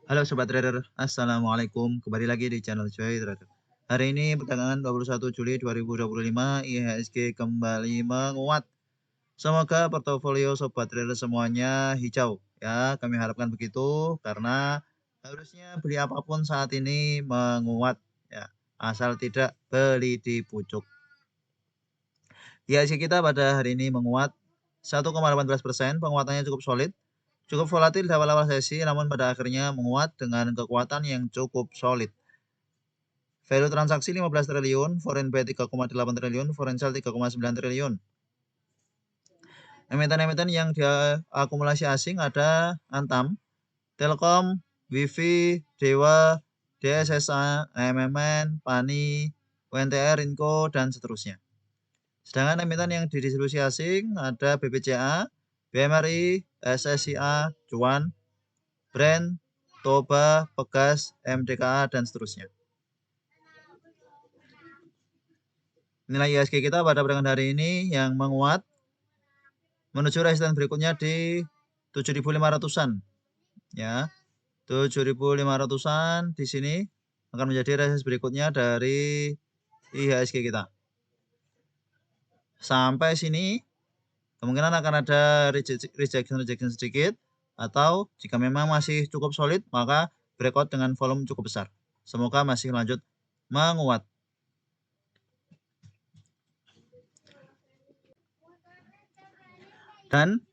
Halo Sobat Trader, Assalamualaikum. Kembali lagi di channel Joy Trader. Hari ini perdagangan 21 Juli 2025, IHSG kembali menguat. Semoga portofolio Sobat Trader semuanya hijau. Ya, kami harapkan begitu karena harusnya beli apapun saat ini menguat. Ya, asal tidak beli di pucuk. IHSG kita pada hari ini menguat 1,18%, penguatannya cukup solid. Cukup volatil di awal-awal sesi, namun pada akhirnya menguat dengan kekuatan yang cukup solid. Value transaksi 15 triliun, foreign buy 3,8 triliun, foreign sell 3,9 triliun. Emiten-emiten yang diakumulasi asing ada Antam, Telkom, Wifi, Dewa, DSSA, MMN, Pani, UNTR, Inco, dan seterusnya. Sedangkan emiten yang didistribusi asing ada BBCA, BMRI, SSIA, Cuan, Brand, Toba, Pegas, MDKA, dan seterusnya. Nilai IHSG kita pada perdagangan hari ini yang menguat menuju resisten berikutnya di 7.500-an. Ya, 7.500-an di sini akan menjadi resisten berikutnya dari IHSG kita. Sampai sini kemungkinan akan ada rejection sedikit, atau jika memang masih cukup solid maka breakout dengan volume cukup besar. Semoga masih lanjut menguat. Dan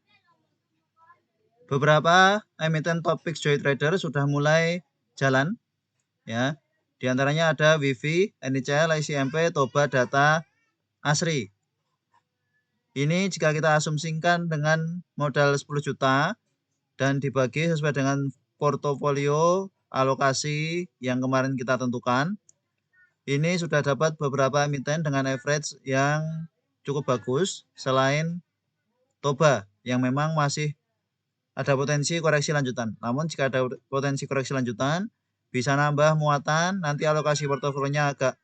beberapa emiten topik Joy Trader sudah mulai jalan, ya. Di antaranya ada Wifi, NICL, ICMP, Toba, Data, Asri. Ini jika kita asumsikan dengan modal 10 juta dan dibagi sesuai dengan portofolio alokasi yang kemarin kita tentukan, ini sudah dapat beberapa emiten dengan average yang cukup bagus selain Toba yang memang masih ada potensi koreksi lanjutan. Namun jika ada potensi koreksi lanjutan, bisa nambah muatan, nanti alokasi portofolionya agak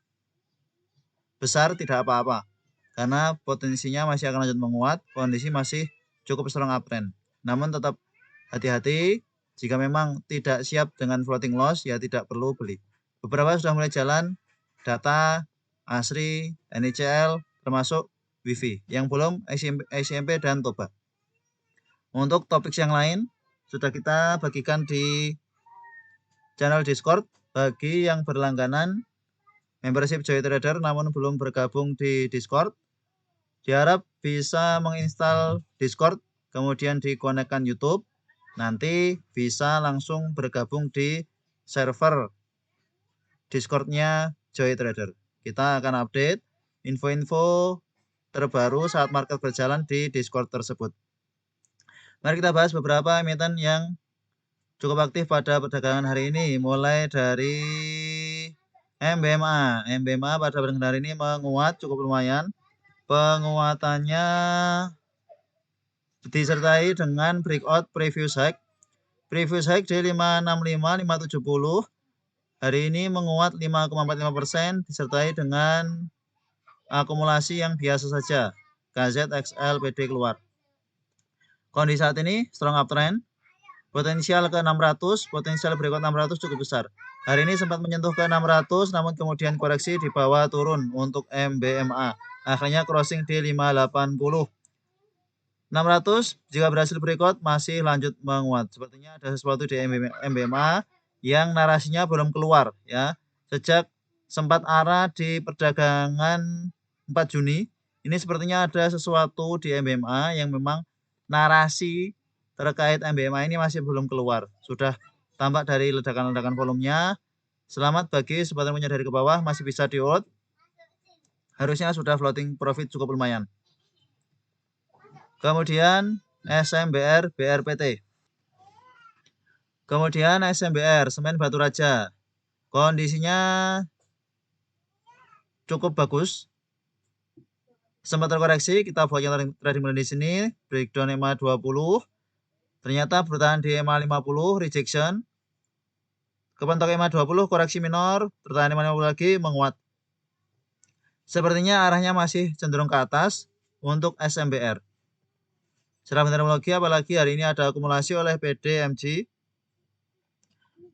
besar tidak apa-apa. Karena potensinya masih akan lanjut menguat, kondisi masih cukup strong uptrend. Namun tetap hati-hati, jika memang tidak siap dengan floating loss, ya tidak perlu beli. Beberapa sudah mulai jalan, Data, Asri, NICL, termasuk Wifi. Yang belum ICMP dan Toba. Untuk topik yang lain, sudah kita bagikan di channel Discord bagi yang berlangganan membership Joy Trader namun belum bergabung di Discord. Diharap bisa menginstal Discord, kemudian dikonekkan YouTube. Nanti bisa langsung bergabung di server Discordnya Joy Trader. Kita akan update info-info terbaru saat market berjalan di Discord tersebut. Mari kita bahas beberapa emiten yang cukup aktif pada perdagangan hari ini, mulai dari MBMA. MBMA pada perdagangan hari ini menguat cukup lumayan. Penguatannya disertai dengan breakout previous high. Previous high di 565, 570. Hari ini menguat 5,45% disertai dengan akumulasi yang biasa saja. KZXL PD keluar. Kondisi saat ini strong uptrend. Potensial ke 600, potensial breakout 600 cukup besar. Hari ini sempat menyentuh ke 600, namun kemudian koreksi di bawah turun untuk MBMA. Akhirnya crossing di 580. 600 jika berhasil breakout masih lanjut menguat. Sepertinya ada sesuatu di MBMA yang narasinya belum keluar, ya. Sejak sempat arah di perdagangan 4 Juni, ini sepertinya ada sesuatu di MBMA yang memang narasi terkait MBMA ini masih belum keluar. Sudah tampak dari ledakan-ledakan volumenya. Selamat bagi sobat yang punya dari ke bawah, masih bisa di hold. Harusnya sudah floating profit cukup lumayan. Kemudian SMBR BRPT. Kemudian SMBR Semen Batu Raja. Kondisinya cukup bagus. Sempat terkoreksi, kita buat yang trading di sini, breakdown EMA 20. Ternyata bertahan di EMA 50, rejection. Kepentok EMA 20, koreksi minor, bertahan EMA 50 lagi, menguat. Sepertinya arahnya masih cenderung ke atas untuk SMBR. Secara fundamental apalagi hari ini ada akumulasi oleh PDMG.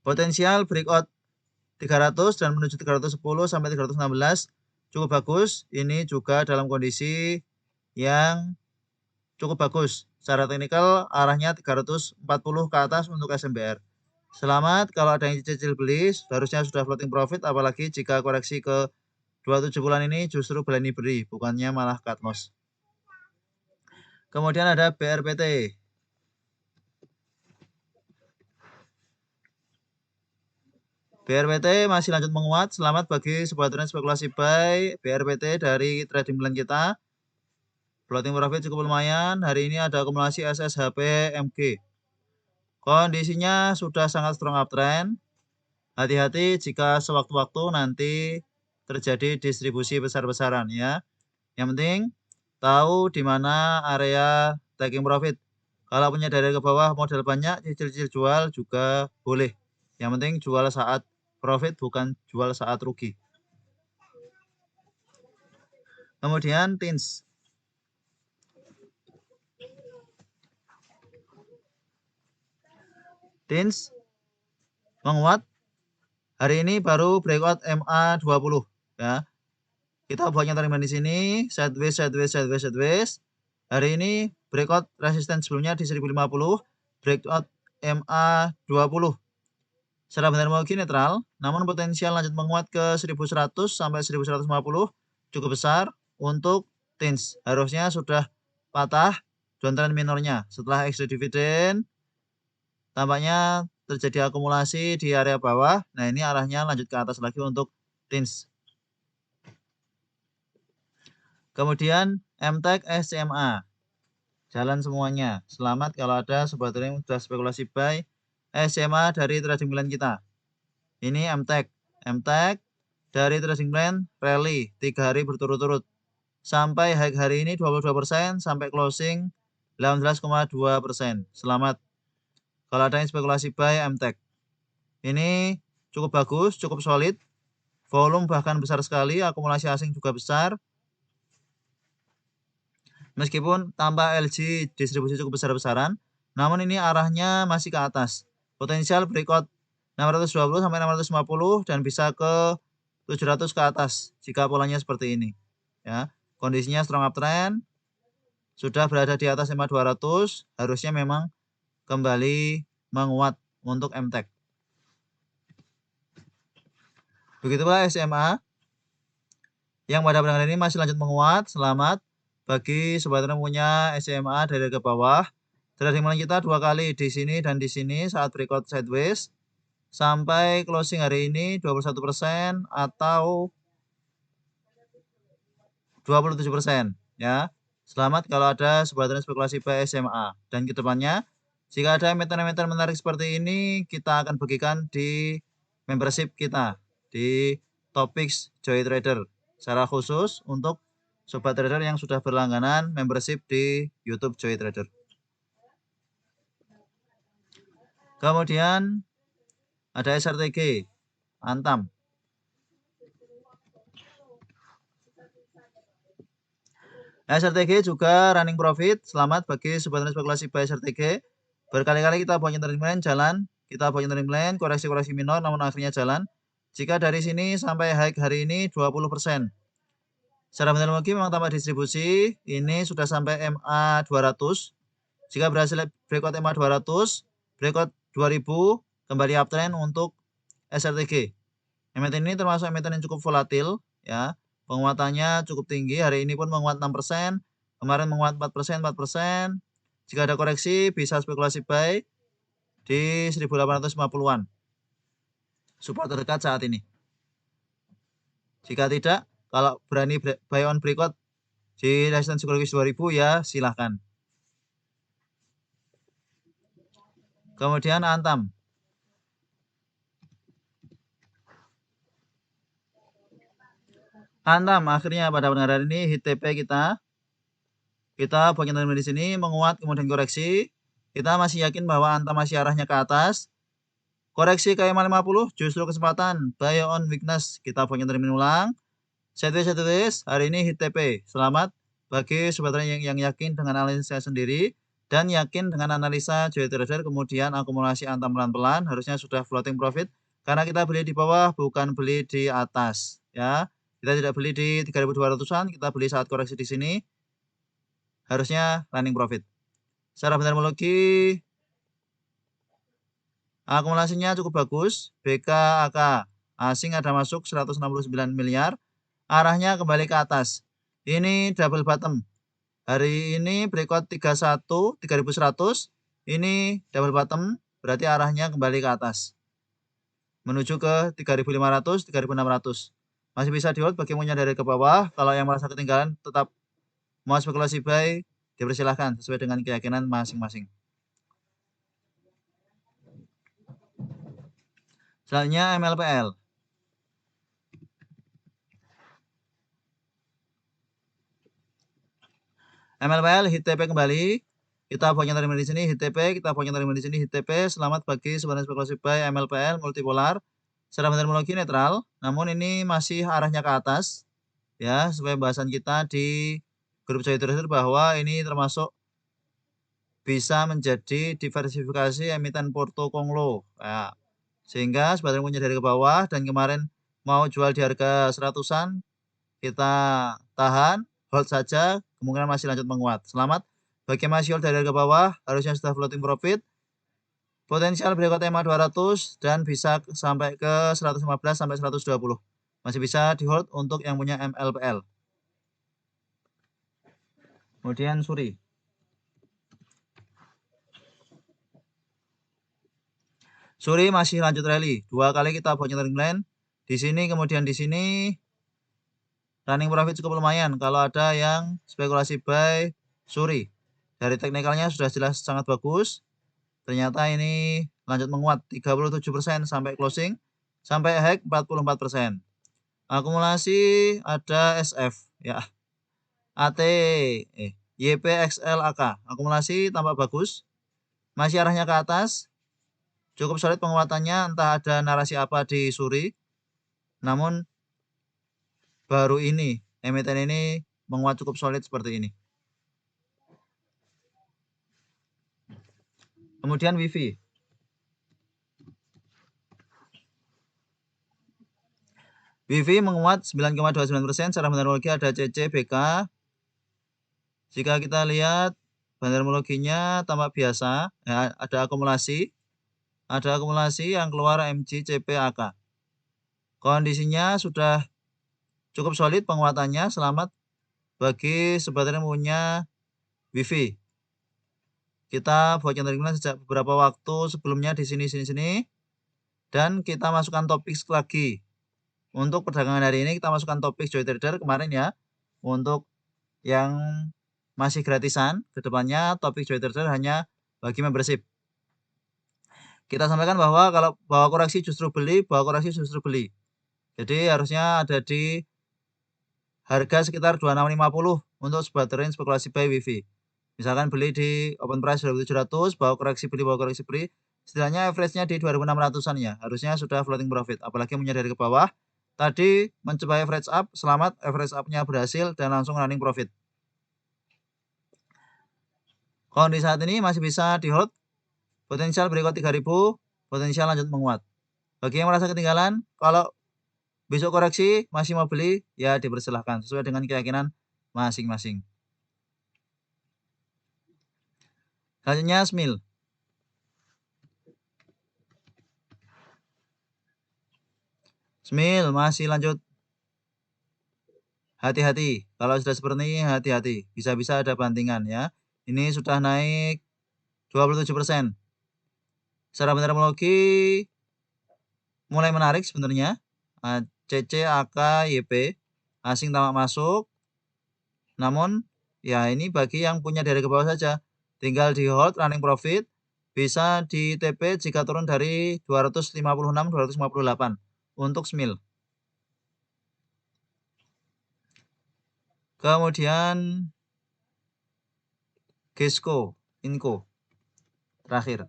Potensial breakout 300 dan menuju 310 sampai 316 cukup bagus. Ini juga dalam kondisi yang cukup bagus. Secara teknikal arahnya 340 ke atas untuk SMBR. Selamat kalau ada yang cicil beli, harusnya sudah floating profit, apalagi jika koreksi ke 27 bulan ini justru berani beri, bukannya malah cut loss. Kemudian ada BRPT. BRPT masih lanjut menguat. Selamat bagi sebuah tren spekulasi buy BRPT dari trading plan kita. Floating profit cukup lumayan. Hari ini ada akumulasi SSHP MG. Kondisinya sudah sangat strong uptrend. Hati-hati jika sewaktu-waktu nanti terjadi distribusi besar-besaran ya. Yang penting tahu di mana area taking profit. Kalau punya dari ke bawah modal banyak, cicil-cicil jual juga boleh. Yang penting jual saat profit, bukan jual saat rugi. Kemudian TINS. TINS menguat. Hari ini baru breakout MA20 ya. Kita buat yang di sini, sideways, sideways, sideways, sideways. Hari ini breakout resisten sebelumnya di 1050, breakout MA20. Secara benar mungkin netral, namun potensial lanjut menguat ke 1100 sampai 1150 cukup besar untuk TINS. Harusnya sudah patah downtrend minornya. Setelah extra dividend, tampaknya terjadi akumulasi di area bawah. Nah, ini arahnya lanjut ke atas lagi untuk TINS. Kemudian MTEK SCMA. Jalan semuanya. Selamat kalau ada sobat trading sudah spekulasi buy SCMA dari trading plan kita. Ini MTEK. MTEK dari trading plan rally 3 hari berturut-turut. Sampai high hari ini 22% sampai closing 18,2%. Selamat kalau ada yang spekulasi buy MTEK. Ini cukup bagus, cukup solid. Volume bahkan besar sekali, akumulasi asing juga besar. Meskipun tanpa LG distribusi cukup besar-besaran, namun ini arahnya masih ke atas. Potensial breakout 620 sampai 650 dan bisa ke 700 ke atas jika polanya seperti ini. Ya, kondisinya strong uptrend, sudah berada di atas 5200, harusnya memang kembali menguat untuk MTEK. Begitu pula SMA yang pada perdagangan ini masih lanjut menguat. Selamat bagi sobat yang punya SMA dari ke bawah. Trading plan kita 2 kali di sini dan di sini saat breakout sideways sampai closing hari ini 21% atau 27% ya. Selamat kalau ada sobat yang spekulasi buy SMA, dan kedepannya jika ada emiten-emiten menarik seperti ini kita akan bagikan di membership kita di Topix Joy Trader secara khusus untuk sobat trader yang sudah berlangganan membership di YouTube Joy Trader. Kemudian ada SRTG, Antam. SRTG juga running profit. Selamat bagi sobat spekulasi buy SRTG. Berkali-kali kita buat trading plan jalan, kita buat trading plan koreksi-koreksi minor namun akhirnya jalan. Jika dari sini sampai high hari ini 20%. Secara benar mungkin memang tambah distribusi, ini sudah sampai MA200. Jika berhasil breakout MA200, breakout 2000, kembali uptrend untuk SRTG. Emiten ini termasuk emiten yang cukup volatil ya. Penguatannya cukup tinggi, hari ini pun menguat 6%, kemarin menguat 4%. Jika ada koreksi bisa spekulasi buy di 1850-an. Support terdekat saat ini. Jika tidak, kalau berani buy on breakout di resistance psikologis 2000 ya silahkan. Kemudian Antam. Antam akhirnya pada hari ini hit TP kita. Kita bagian dari sini menguat kemudian koreksi. Kita masih yakin bahwa Antam masih arahnya ke atas. Koreksi ke 50 justru kesempatan buy on weakness. Kita bagian dari ulang. Sideways hari ini hit TP. Selamat bagi sobat yang yakin dengan analisis saya sendiri. dan yakin dengan analisa joy trader, kemudian akumulasi antam pelan-pelan, harusnya sudah floating profit karena kita beli di bawah bukan beli di atas ya. Kita tidak beli di 3.200-an, kita beli saat koreksi di sini. Harusnya running profit. Secara bendermologi akumulasinya cukup bagus. BK AK asing ada masuk 169 miliar. Arahnya kembali ke atas. Ini double bottom. Hari ini breakout 31 3100. Ini double bottom, berarti arahnya kembali ke atas. Menuju ke 3.500, 3.600. Masih bisa di hold bagi yang menyadari ke bawah. Kalau yang merasa ketinggalan tetap mau spekulasi buy, dipersilahkan sesuai dengan keyakinan masing-masing. Selanjutnya MLPL. MLPL hit TP kembali. Kita pokoknya terima di sini hit TP, kita pokoknya terima di sini hit TP. Selamat pagi sebenarnya spekulasi buy MLPL multipolar. Secara bendermologi netral, namun ini masih arahnya ke atas. Ya, sesuai bahasan kita di grup Joy Trader bahwa ini termasuk bisa menjadi diversifikasi emiten porto konglo. Ya, sehingga sebagian punya dari ke bawah dan kemarin mau jual di harga 100-an, kita tahan, hold saja, kemungkinan masih lanjut menguat. Selamat bagi masih hold dari harga bawah, harusnya sudah floating profit. Potensial breakout EMA 200 dan bisa sampai ke 115 sampai 120. Masih bisa di hold untuk yang punya MLPL. Kemudian Suri. Suri masih lanjut rally. 2 kali kita punya turning line. Di sini kemudian di sini running profit cukup lumayan kalau ada yang spekulasi buy Suri. Dari teknikalnya sudah jelas sangat bagus. Ternyata ini lanjut menguat 37% sampai closing, sampai hack 44%. Akumulasi ada SF ya. AT YPXL AK. Akumulasi tampak bagus. Masih arahnya ke atas. Cukup solid penguatannya, entah ada narasi apa di Suri. Namun baru ini emiten ini menguat cukup solid seperti ini. Kemudian Wifi. Wifi menguat 9,29%. Secara bendermologi ada CC BK. Jika kita lihat bendermologinya tampak biasa, ya, ada akumulasi. Ada akumulasi yang keluar MG CP AK. Kondisinya sudah cukup solid penguatannya. Selamat bagi sobat yang punya Wifi. Kita buat yang terkenal sejak beberapa waktu sebelumnya di sini. Dan kita masukkan topik lagi. Untuk perdagangan hari ini kita masukkan topik Joy Trader kemarin ya. Untuk yang masih gratisan, kedepannya topik Joy Trader hanya bagi membership. Kita sampaikan bahwa kalau bawa koreksi justru beli, Jadi harusnya ada di harga sekitar 2650 untuk sobat trader spekulasi buy Wifi. Misalkan beli di open price 2700, bawa koreksi beli, setidaknya average-nya di 2600-an ya. Harusnya sudah floating profit, apalagi menyadari ke bawah. Tadi mencoba average up, selamat average up-nya berhasil dan langsung running profit. Kondisi saat ini masih bisa di hold. Potensial berikut 3000, potensial lanjut menguat. Bagi yang merasa ketinggalan, kalau besok koreksi masih mau beli, ya dipersilahkan sesuai dengan keyakinan masing-masing. Selanjutnya SMIL. SMIL masih lanjut. Hati-hati, kalau sudah seperti ini hati-hati, bisa-bisa ada bantingan ya. Ini sudah naik 27%. Secara bendermologi mulai menarik sebenarnya. CC, AK, YP asing tampak masuk. Namun ya ini bagi yang punya dari ke bawah saja. Tinggal di hold running profit. Bisa di TP jika turun dari 256, 258 untuk SMIL. Kemudian Gesco, Inco. Terakhir.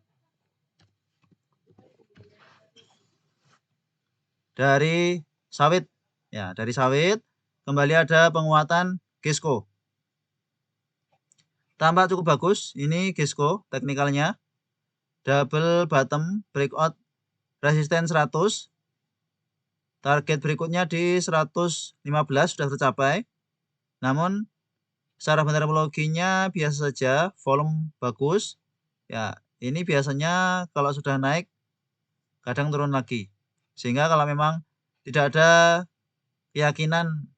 Dari sawit. Ya, dari sawit kembali ada penguatan Gesco. Tampak cukup bagus. Ini Gesco teknikalnya. Double bottom breakout resisten 100. Target berikutnya di 115 sudah tercapai. Namun secara fundamentologinya biasa saja, volume bagus. Ya, ini biasanya kalau sudah naik kadang turun lagi. Sehingga kalau memang tidak ada keyakinan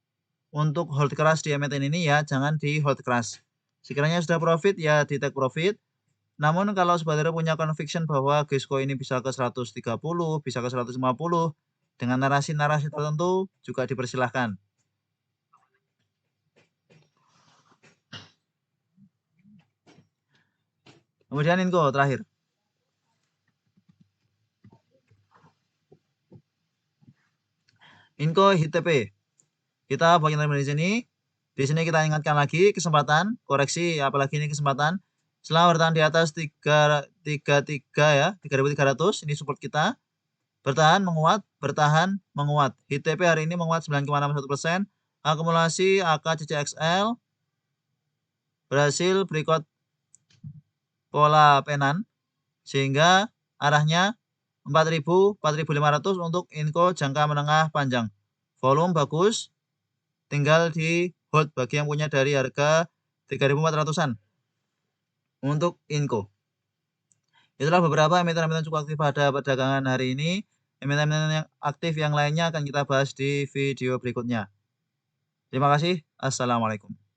untuk hold keras di emiten ini ya jangan di hold keras. Sekiranya sudah profit ya di take profit. Namun kalau saudara punya conviction bahwa Gesco ini bisa ke 130, bisa ke 150 dengan narasi-narasi tertentu juga dipersilahkan. Kemudian Inco terakhir. Inco HITP. Kita bagian dari sini. Di sini kita ingatkan lagi kesempatan koreksi, apalagi ini kesempatan setelah bertahan di atas 333 ya, 3.300 ini support kita. Bertahan menguat, bertahan menguat. HITP hari ini menguat 9,61%. Akumulasi AKCCXL berhasil berikut pola penan sehingga arahnya 4.000, 4.500 untuk Inco jangka menengah panjang. Volume bagus, tinggal di hold bagi yang punya dari harga 3.400-an untuk Inco. Itulah beberapa emiten-emiten cukup aktif pada perdagangan hari ini. Emiten-emiten yang aktif yang lainnya akan kita bahas di video berikutnya. Terima kasih. Assalamualaikum.